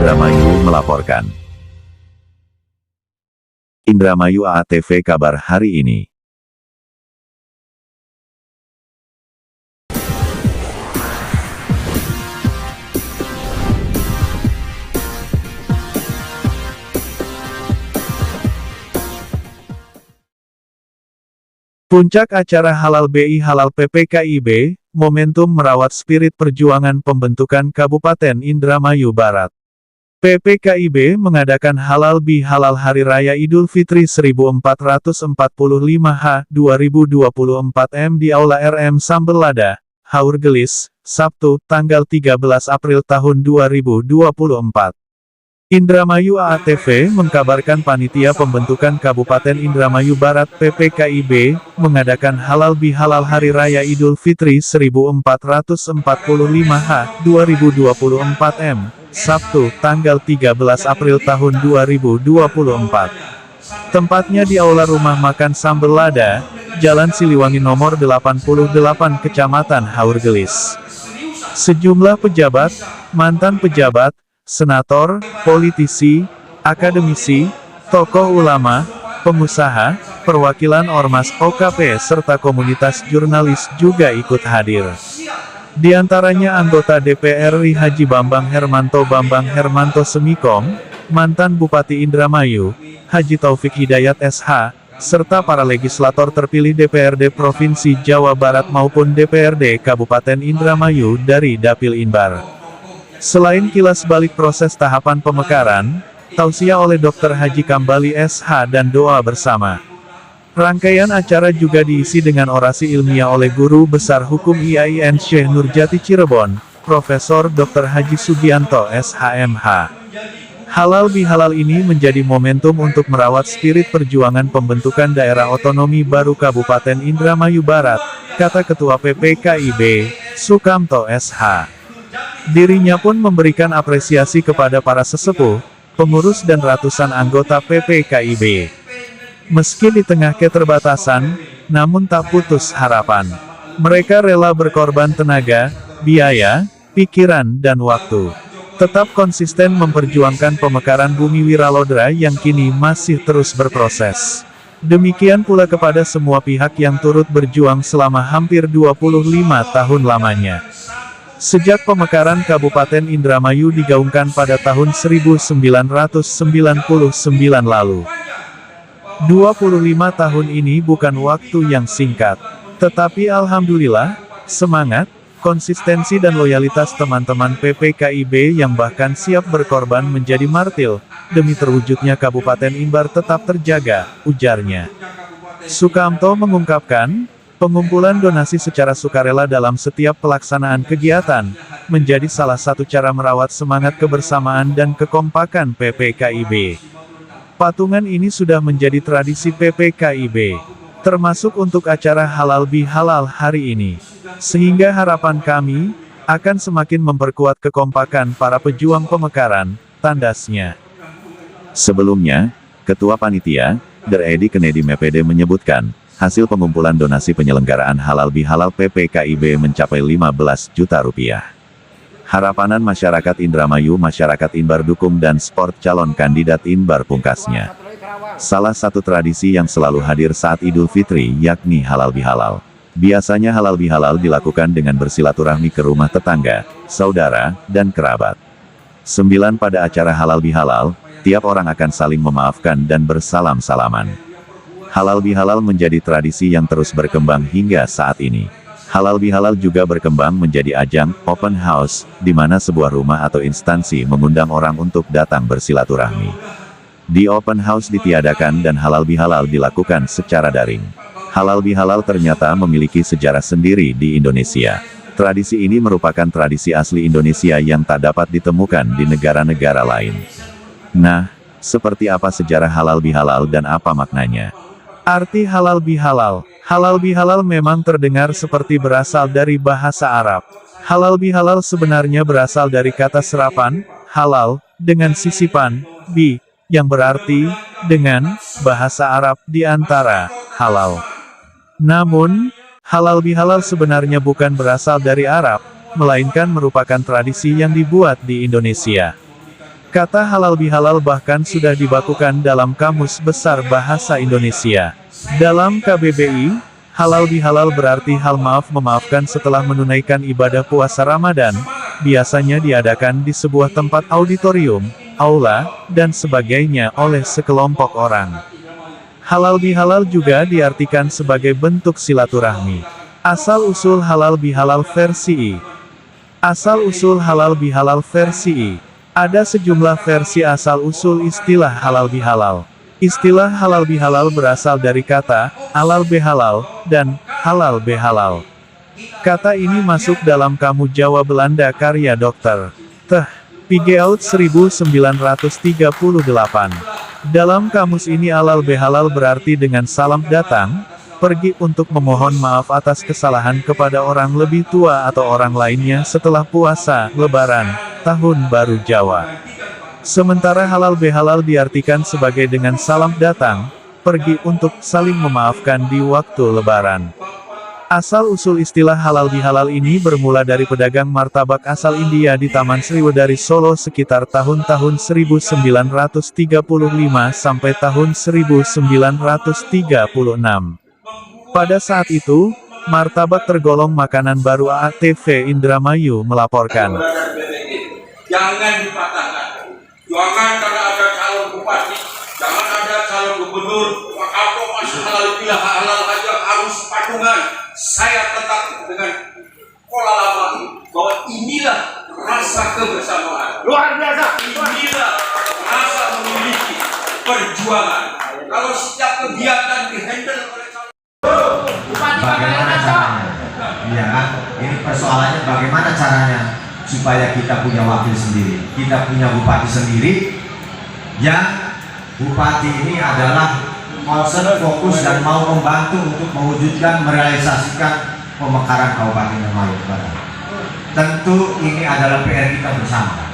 Indramayu melaporkan. Indramayu AATV kabar hari ini. Puncak acara Halal BI Halal PPKIB, momentum merawat spirit perjuangan pembentukan Kabupaten Indramayu Barat. PPKIB mengadakan Halal BI Halal Hari Raya Idul Fitri 1445 H 2024 di Aula RM Sambel Lada, Haur Gelis, Sabtu, tanggal 13 April tahun 2024. Indramayu AATV mengkabarkan panitia pembentukan Kabupaten Indramayu Barat PPKIB, mengadakan Halal BI Halal Hari Raya Idul Fitri 1445 H 2024 Sabtu, tanggal 13 April tahun 2024. Tempatnya di Aula Rumah Makan Sambel Lada, Jalan Siliwangi nomor 88 Kecamatan Haur Gelis. Sejumlah pejabat, mantan pejabat, senator, politisi, akademisi, tokoh ulama, pengusaha, perwakilan ormas OKP serta komunitas jurnalis juga ikut hadir. Di antaranya anggota DPR RI Haji Bambang Hermanto Semikom, mantan Bupati Indramayu, Haji Taufik Hidayat SH, serta para legislator terpilih DPRD Provinsi Jawa Barat maupun DPRD Kabupaten Indramayu dari Dapil Inbar. Selain kilas balik proses tahapan pemekaran, tausiah oleh Dr. Haji Kambali SH dan doa bersama. Rangkaian acara juga diisi dengan orasi ilmiah oleh Guru Besar Hukum IAIN Syekh Nurjati Cirebon, Profesor Dr. Haji Sugianto SHMH. Halal BI Halal ini menjadi momentum untuk merawat spirit perjuangan pembentukan daerah otonomi baru Kabupaten Indramayu Barat, kata Ketua PPKIB, Sukamto SH. Dirinya pun memberikan apresiasi kepada para sesepuh, pengurus dan ratusan anggota PPKIB. Meski di tengah keterbatasan, namun tak putus harapan. Mereka rela berkorban tenaga, biaya, pikiran dan waktu. Tetap konsisten memperjuangkan pemekaran bumi Wiralodra yang kini masih terus berproses. Demikian pula kepada semua pihak yang turut berjuang selama hampir 25 tahun lamanya. Sejak pemekaran Kabupaten Indramayu digaungkan pada tahun 1999 lalu. 25 tahun ini bukan waktu yang singkat. Tetapi alhamdulillah, semangat, konsistensi dan loyalitas teman-teman PPKIB yang bahkan siap berkorban menjadi martir, demi terwujudnya Kabupaten Inbar tetap terjaga, ujarnya. Sukamto mengungkapkan, pengumpulan donasi secara sukarela dalam setiap pelaksanaan kegiatan, menjadi salah satu cara merawat semangat kebersamaan dan kekompakan PPKIB. Patungan ini sudah menjadi tradisi PPKIB, termasuk untuk acara Halal BI Halal hari ini. Sehingga harapan kami, akan semakin memperkuat kekompakan para pejuang pemekaran, tandasnya. Sebelumnya, Ketua Panitia, Edi Kennedy Mepede menyebutkan, hasil pengumpulan donasi penyelenggaraan Halal BI Halal PPKIB mencapai 15 juta rupiah. Harapanan masyarakat Indramayu, masyarakat Inbar dukung dan sport calon kandidat Inbar pungkasnya. Salah satu tradisi yang selalu hadir saat Idul Fitri yakni Halal BI Halal. Biasanya Halal BI Halal dilakukan dengan bersilaturahmi ke rumah tetangga, saudara, dan kerabat. 9 pada acara Halal BI Halal, tiap orang akan saling memaafkan dan bersalam-salaman. Halal BI Halal menjadi tradisi yang terus berkembang hingga saat ini. Halal BI Halal juga berkembang menjadi ajang open house, di mana sebuah rumah atau instansi mengundang orang untuk datang bersilaturahmi. Di open house ditiadakan dan Halal BI Halal dilakukan secara daring. Halal BI Halal ternyata memiliki sejarah sendiri di Indonesia. Tradisi ini merupakan tradisi asli Indonesia yang tak dapat ditemukan di negara-negara lain. Nah, seperti apa sejarah Halal BI Halal dan apa maknanya? Arti Halal BI Halal. Halal BI Halal memang terdengar seperti berasal dari bahasa Arab. Halal BI Halal sebenarnya berasal dari kata serapan, halal, dengan sisipan, bi, yang berarti, dengan, bahasa Arab di antara, halal. Namun, Halal BI Halal sebenarnya bukan berasal dari Arab, melainkan merupakan tradisi yang dibuat di Indonesia. Kata halal bihalal bahkan sudah dibakukan dalam Kamus Besar Bahasa Indonesia. Dalam KBBI, halal bihalal berarti hal maaf memaafkan setelah menunaikan ibadah puasa Ramadan, biasanya diadakan di sebuah tempat auditorium, aula, dan sebagainya oleh sekelompok orang. Halal bihalal juga diartikan sebagai bentuk silaturahmi. Asal-usul halal bihalal versi I. Asal-usul halal bihalal versi I. Ada sejumlah versi asal-usul istilah halal bihalal. Istilah halal bihalal berasal dari kata, halal behalal, dan halal behalal. Kata ini masuk dalam Kamus Jawa Belanda karya Dr. Teh Pigeaut 1938. Dalam kamus ini halal behalal berarti dengan salam datang, pergi untuk memohon maaf atas kesalahan kepada orang lebih tua atau orang lainnya setelah puasa, lebaran, tahun baru Jawa. Sementara halal behalal diartikan sebagai dengan salam datang, pergi untuk saling memaafkan di waktu lebaran. Asal-usul istilah halal bihalal ini bermula dari pedagang martabak asal India di Taman Sriwedari Solo sekitar tahun-tahun 1935 sampai tahun 1936. Pada saat itu, martabak tergolong makanan baru. ATV Indramayu melaporkan. Jangan dipatahkan. Jangan karena ada calon bupati, jangan ada calon gubernur, maka masuk halal bihalal halal aja harus patungan. Saya tetap dengan pola lama bahwa inilah rasa kebersamaan. Luar biasa. Inilah rasa memiliki perjuangan. Kalau setiap kegiatan dihandle oleh bagaimana caranya? Iya kan? Ini persoalannya bagaimana caranya supaya kita punya wakil sendiri, kita punya bupati sendiri, yang bupati ini adalah concern, fokus, dan mau membantu untuk mewujudkan, merealisasikan pemekaran Kabupaten Indramayu Barat. Tentu ini adalah PR kita bersama.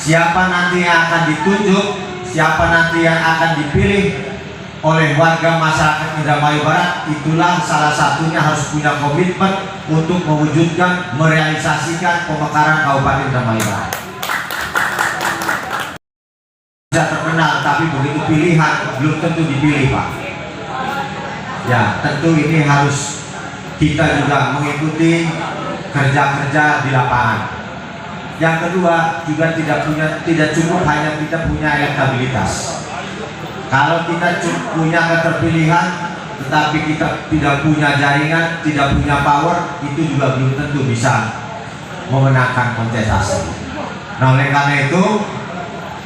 Siapa nanti yang akan ditunjuk, siapa nanti yang akan dipilih oleh warga masyarakat Indramayu Barat, itulah salah satunya harus punya komitmen untuk mewujudkan, merealisasikan pemekaran Kabupaten Indramayu Barat. Bisa terkenal, tapi begitu pilihan belum tentu dipilih, Pak. Ya, tentu ini harus kita juga mengikuti kerja-kerja di lapangan. Yang kedua, juga tidak cukup hanya kita punya elektabilitas. Kalau kita punya keterpilihan, tetapi kita tidak punya jaringan, tidak punya power, itu juga belum tentu bisa memenangkan kontestasi. Nah, oleh karena itu,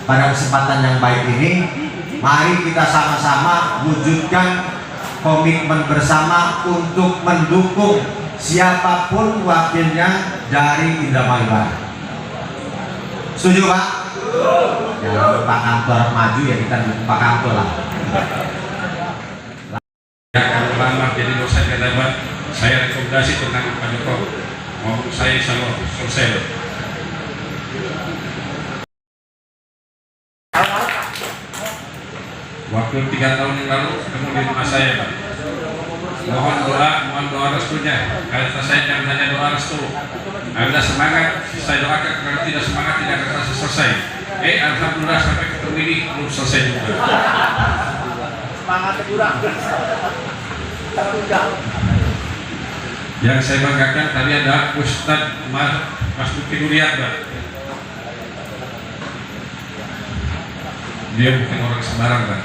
pada kesempatan yang baik ini, mari kita sama-sama wujudkan komitmen bersama untuk mendukung siapapun wakilnya dari Indramayu Barat. Setuju, Pak? Ya, Pak Kantor maju ya kita dukung Pak Kantor lah. Ya, kalau lama jadi dosen pejabat, saya rekomendasi tentang Pak Jokowi. Mau saya sama selesai. Waktu 3 tahun yang lalu ketemu di rumah saya, Pak. Mohon doa restunya. Kata saya jangan hanya doa restu. Ada semangat, saya doakan. Kalau tidak semangat tidak akan terasa selesai. Alhamdulillah sampai ketemu ini belum selesai juga. Semangatnya kurang. Yang saya banggakan tadi ada Ustadz Mas Duki Nuriat, Pak. Dia bukan orang sembarang, Pak.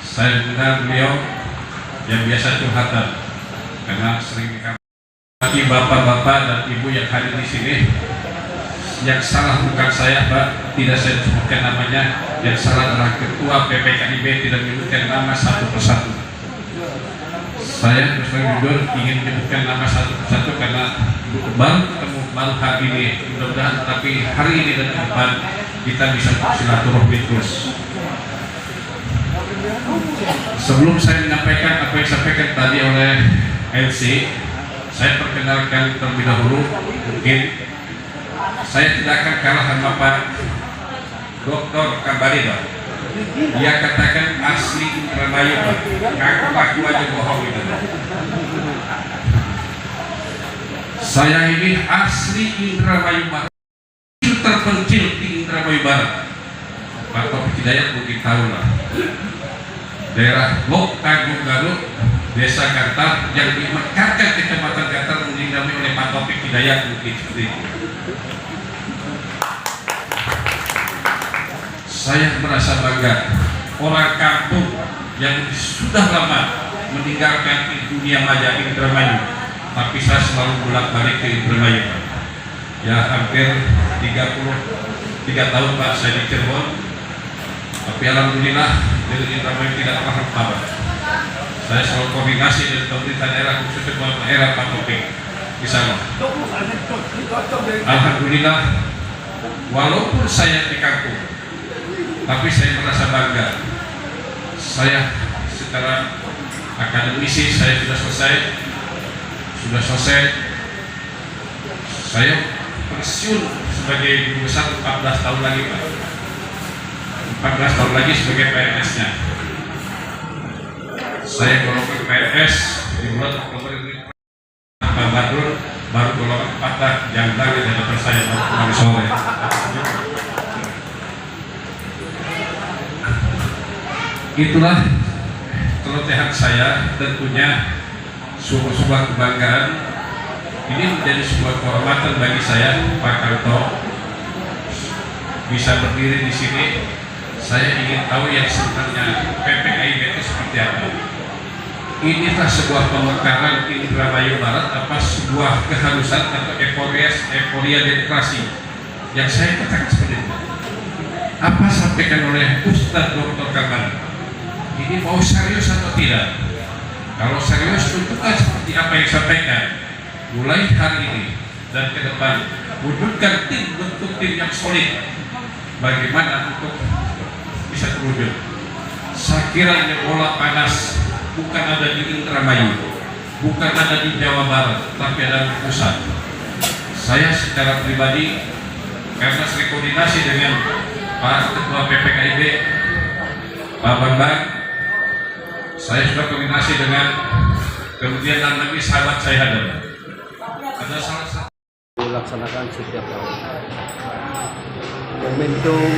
Saya mengenal beliau yang biasa curhatan karena sering bagi bapak-bapak dan ibu yang hadir di sini. Yang salah bukan saya, Pak, tidak saya sebutkan namanya. Yang salah adalah ketua PPKIB tidak menyebutkan nama satu persatu. Saya terus terang jujur ingin menyebutkan nama satu persatu karena baru ketemu baru hari ini. Mudah-mudahan tapi hari ini dan depan kita bisa silaturahmi terus. Sebelum saya menyampaikan apa yang disampaikan tadi oleh LC, saya perkenalkan terlebih dahulu. Mungkin saya tidak akan kalah sama Pak Dr. Kambari, Pak. Dia katakan asli Indramayu, Pak. Ngaku-ngaku aja bohong itu. Saya ini asli Indramayu, Pak. Terpencil di Indramayu. Indramayu Barat. Pak Taufik Hidayat mungkin tahu lah. Daerah Lok Agung Garut, Desa Gantar yang dimekarkan Kecamatan Gantar meninggalkan oleh Pak Taufik Hidayat mungkin seperti itu. Saya merasa bangga orang kampung yang sudah lama meninggalkan dunia maya Indramayu, tapi saya selalu bolak-balik ke Indramayu. Ya hampir 33 tahun Pak saya di Cirebon, tapi alhamdulillah dari Indramayu tidak pernah kabar. Saya selalu koordinasi dengan pemerintah daerah khususnya pemerintah daerah Pak Taufik di sana. Alhamdulillah, walaupun saya di kampung, tapi saya merasa bangga. Saya secara akademisi saya sudah selesai. Saya pensiun sebagai guru besar 14 tahun lagi Pak. 14 tahun lagi sebagai PNS-nya. Saya golongan PNS di bulan Oktober ini. Pak Badrul baru golongan 4 yang dari dapat saya baru sore. Itulah kelotehan saya, tentunya sebuah kebanggaan. Ini menjadi sebuah kehormatan bagi saya, Pak Kanto, bisa berdiri di sini. Saya ingin tahu yang sebenarnya PPKIB itu seperti apa. Inilah sebuah pemekaran Indramayu Barat, apa sebuah keharusan atau euforia demokrasi yang saya katakan seperti itu. Apa sampaikan oleh Ustadz Dr. Kamal? Ini mau serius atau tidak? Kalau serius, tentukan seperti apa yang disampaikan. Mulai hari ini dan ke depan, wujudkan bentuk tim yang solid. Bagaimana untuk bisa terwujud? Saya kira ini bola panas bukan ada di Indramayu, bukan ada di Jawa Barat, tapi ada di pusat. Saya secara pribadi, karena saya koordinasi dengan Pak Ketua PPKIB, Pak Bambang, saya sudah koordinasi dengan kemudian lagi sahabat saya ada salah satu dilaksanakan setiap tahun. Momentum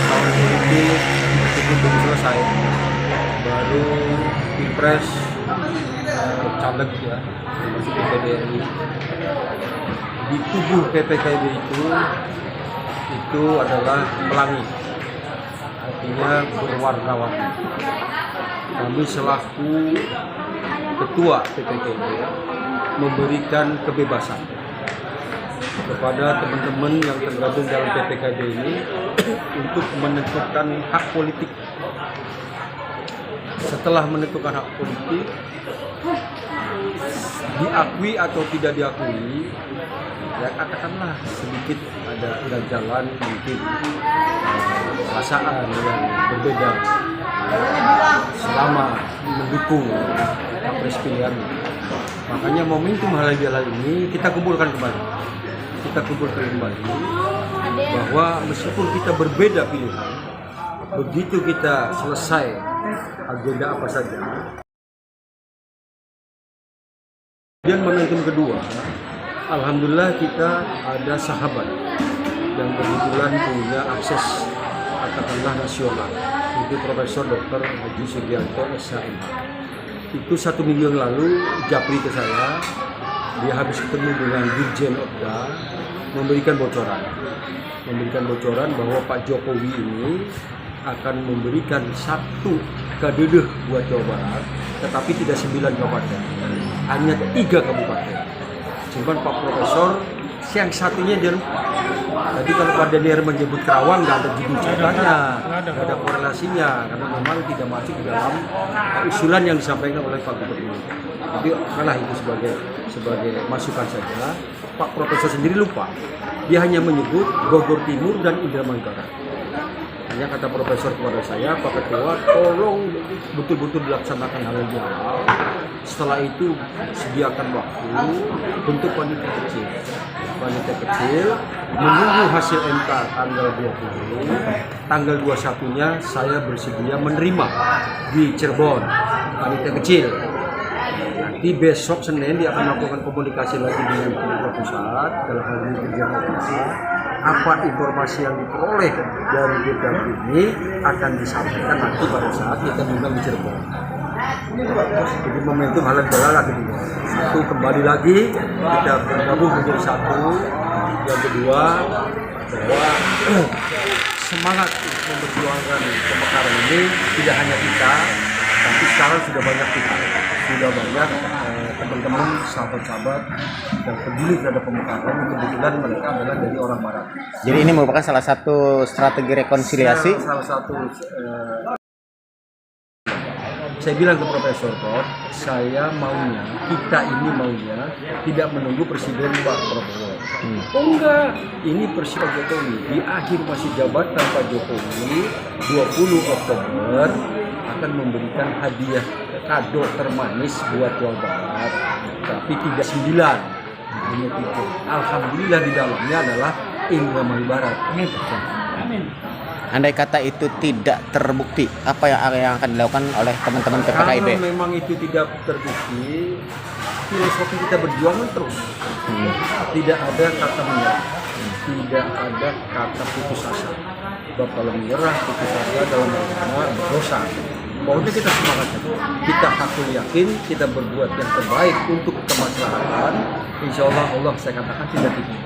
tahun politik itu belum selesai, baru Pilpres, caleg ya, termasuk PPDRI. Di tubuh PPKIB itu adalah pelangi, artinya berwarna-warni. Kami selaku ketua PPKIB memberikan kebebasan kepada teman-teman yang tergabung dalam PPKIB ini untuk menentukan hak politik. Setelah menentukan hak politik, diakui atau tidak diakui, ya katakanlah sedikit ada jalan mungkin perasaan yang berbeda selama mendukung capres pilihan. Makanya momentum halal ini kita kumpulkan kembali. Bahwa meskipun kita berbeda pilihan, begitu kita selesai agenda apa saja. Dan momentum kedua, alhamdulillah kita ada sahabat yang kebetulan punya akses katakanlah nasional, itu Profesor Dr. Haji Sugianto SHMH. Itu 1 minggu yang lalu japri ke saya, dia habis ketemu dengan Dirjen Oda, memberikan bocoran bahwa Pak Jokowi ini akan memberikan 1 KDD buat Jawa Barat, tetapi tidak 9 kabupaten, hanya 3 kabupaten. Cuman Pak Profesor yang satunya dia lupa. Tadi kalau Pak Daniel menyebut Kerawang nggak ada judul ceritanya, nggak ada korelasinya, karena memang tidak masuk di dalam usulan yang disampaikan oleh Pak Gubernur. Tapi kalah itu sebagai masukan saja. Pak Profesor sendiri lupa. Dia hanya menyebut Bogor Timur dan Indramayu Barat. Hanya kata Profesor kepada saya, Pak Ketua, tolong betul-betul dilaksanakan hal yang awal. Setelah itu sediakan waktu untuk panitia kecil menunggu hasil MK tanggal 20. Tanggal 21-nya saya bersedia menerima di Cirebon panitia kecil. Nanti besok Senin dia akan melakukan komunikasi lagi dengan pemerintah pusat dalam hal ini Dirjen Oda apa informasi yang diperoleh dari Bidang ini akan disampaikan nanti pada saat kita juga di Cirebon. Jadi momentum halal bihalal kedua. Satu, kembali lagi kita bergabung menjadi satu. Yang kedua, bahwa semangat memperjuangkan pemekaran ini tidak hanya kita, tapi sekarang sudah banyak kita, sudah banyak teman-teman, sahabat-sahabat yang peduli terhadap pemekaran. Kebetulan mereka adalah dari orang Barat. Jadi ini merupakan salah satu strategi rekonsiliasi. Salah satu. Saya bilang ke Profesor Toh, saya maunya, kita ini maunya tidak menunggu Presiden Pak Prabowo. Oh enggak, ini Presiden Jokowi di akhir masa jabatan Pak Jokowi 20 Oktober akan memberikan hadiah kado termanis buat Jawa Barat, tapi 39. Hanya 3. Alhamdulillah di dalamnya adalah Indramayu Barat. Amin. Andai kata itu tidak terbukti, apa yang akan dilakukan oleh teman-teman PPKIB? Kalau memang itu tidak terbukti, filosofi kita berjuang terus. Tidak ada kata menyerah, tidak ada kata putus asa. Sebab kalau menyerah, putus asa dalam agama berdosa. Pokoknya kita semangat saja. Kita hakul yakin, kita berbuat yang terbaik untuk kemaslahatan. Insya Allah saya katakan tidak tidur.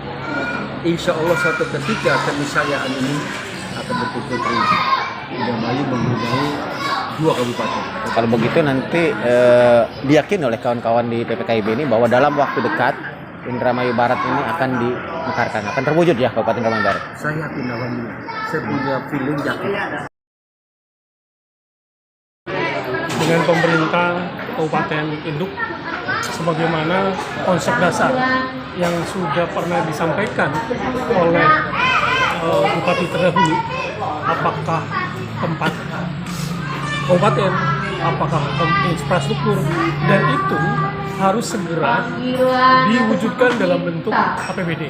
Insya Allah suatu ketika keniscayaan ini akan betul-betul Indramayu mempunyai 2 kabupaten. Kalau begitu nanti diyakini oleh kawan-kawan di PPKIB ini bahwa dalam waktu dekat Indramayu Barat ini akan dimekarkan, akan terwujud ya Kabupaten Indramayu Barat. Saya yakin alhamdulillah. Saya punya feeling yakin. Dengan pemerintah Kabupaten Induk sebagaimana konsep dasar yang sudah pernah disampaikan oleh Bupati terdahulu, apakah tempat kabupaten, apakah infrastruktur, dan itu harus segera diwujudkan dalam bentuk APBD.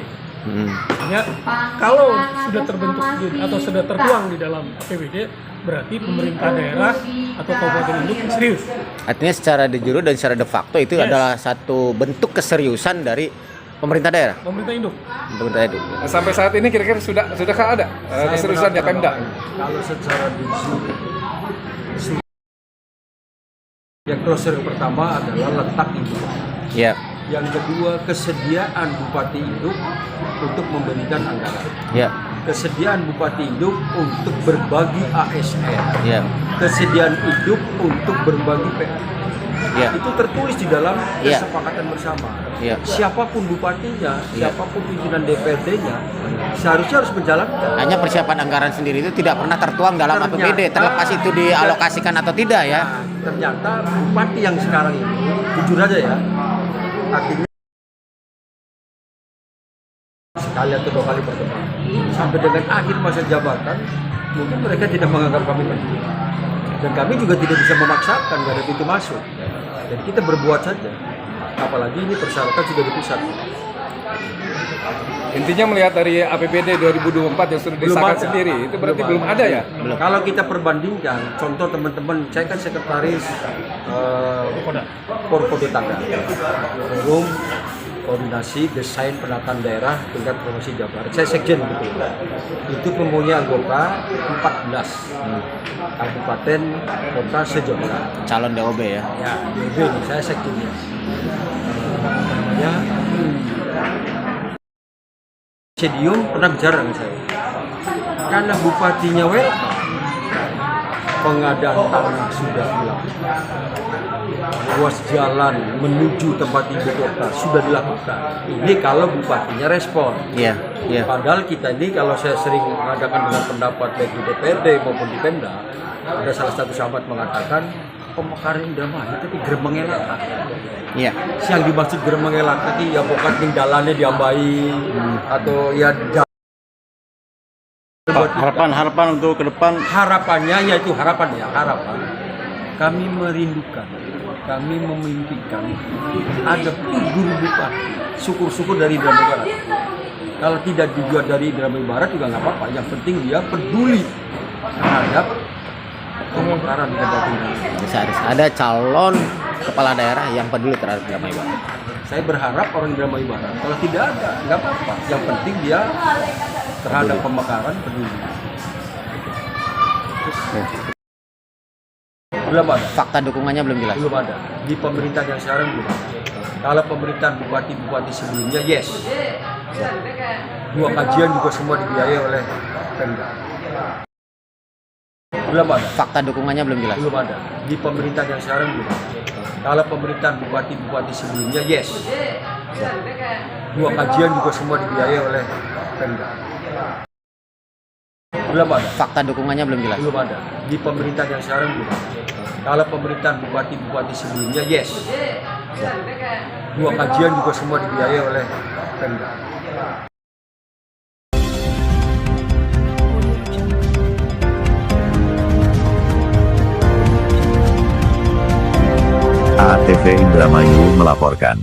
Ya, kalau sudah terbentuk atau sudah tertuang di dalam APBD, berarti pemerintah daerah atau kabupaten induk serius. Artinya secara de jure dan secara de facto itu adalah satu bentuk keseriusan dari pemerintah daerah. Pemerintah induk. Pemerintah induk. Sampai saat ini kira-kira sudahkah ada keseriusan ya Pemda? Kalau secara de jure, yang crosser pertama adalah letak induk. Ya. Yang kedua, kesediaan Bupati Induk untuk memberikan anggaran. Ya. Kesediaan Bupati Induk untuk berbagi ASN. Ya. Kesediaan Induk untuk berbagi PR. Ya. Itu tertulis di dalam kesepakatan bersama. Ya. Siapapun bupatinya, siapapun pimpinan DPRD-nya, seharusnya harus menjalankan. Hanya persiapan anggaran sendiri itu tidak pernah tertuang dalam APBD, terlepas itu dialokasikan atau tidak ya. Nah, ternyata bupati yang sekarang ini, jujur aja ya, artinya sekali atau 2 kali pertemuan sampai dengan akhir masa jabatan, mungkin mereka tidak menganggap kami penting, dan kami juga tidak bisa memaksakan, nggak ada pintu masuk. Jadi kita berbuat saja, apalagi ini persyaratan sudah di pusat. Intinya melihat dari APBD 2024 yang sudah disahkan sendiri, itu berarti belum ada ya? Belum. Kalau kita perbandingkan, contoh teman-teman, saya kan sekretaris Porkodetaka, forum koordinasi desain penataan daerah tingkat provinsi Jawa Barat. Saya sekjen betul. Itu mempunyai anggota 14 kabupaten kota se-Jawa Barat. Calon DOB ya. Ya, DOB nih, saya sekjennya. Namanya Cedium pernah bicara dengan saya. Karena bupatinya pengadaan tanah sudah dilakukan, ruas jalan menuju tempat ibu kota sudah dilakukan. Ini kalau bupatinya respon. Iya. Iya. Padahal kita ini, kalau saya sering mengadakan dengan pendapat baik di DPRD maupun di Pemda, ada salah satu sahabat mengatakan pemekaran Indramayu tapi gremeng elak. Iya. Yang dimaksud gremeng elak tadi ya pokoknya tinggalannya diambai atau ya harapan untuk ke depan. Harapannya yaitu harapan kami merindukan, kami memimpikan ada figur bupati syukur-syukur dari Indramayu Barat. Kalau tidak dibuat dari Indramayu Barat juga nggak apa-apa, yang penting dia peduli terhadap pemekaran Kabupaten Indramayu. Bisa ada calon kepala daerah yang peduli terhadap Indramayu Barat. Saya berharap orang Indramayu Barat, kalau tidak ada, nggak apa-apa. Yang penting dia terhadap pemekaran peduli. Belum ada. Fakta dukungannya belum jelas. Belum ada. Di pemerintahan yang sekarang belum ada. Kalau pemerintahan bupati-bupati sebelumnya, yes. Dua kajian juga semua dibiayai oleh Pemda. Belum ada. Fakta dukungannya belum jelas. Belum ada. Di pemerintahan yang sekarang belum ada. Kalau pemerintahan bupati-bupati sebelumnya, yes. Dua kajian juga semua dibiayai oleh Pemda. Belum ada. Fakta dukungannya belum jelas. Belum ada. Di pemerintahan yang sekarang belum ada. Kalau pemerintahan bupati-bupati sebelumnya, yes. Dua kajian juga semua dibiayai oleh Pemda. ATV Indramayu melaporkan.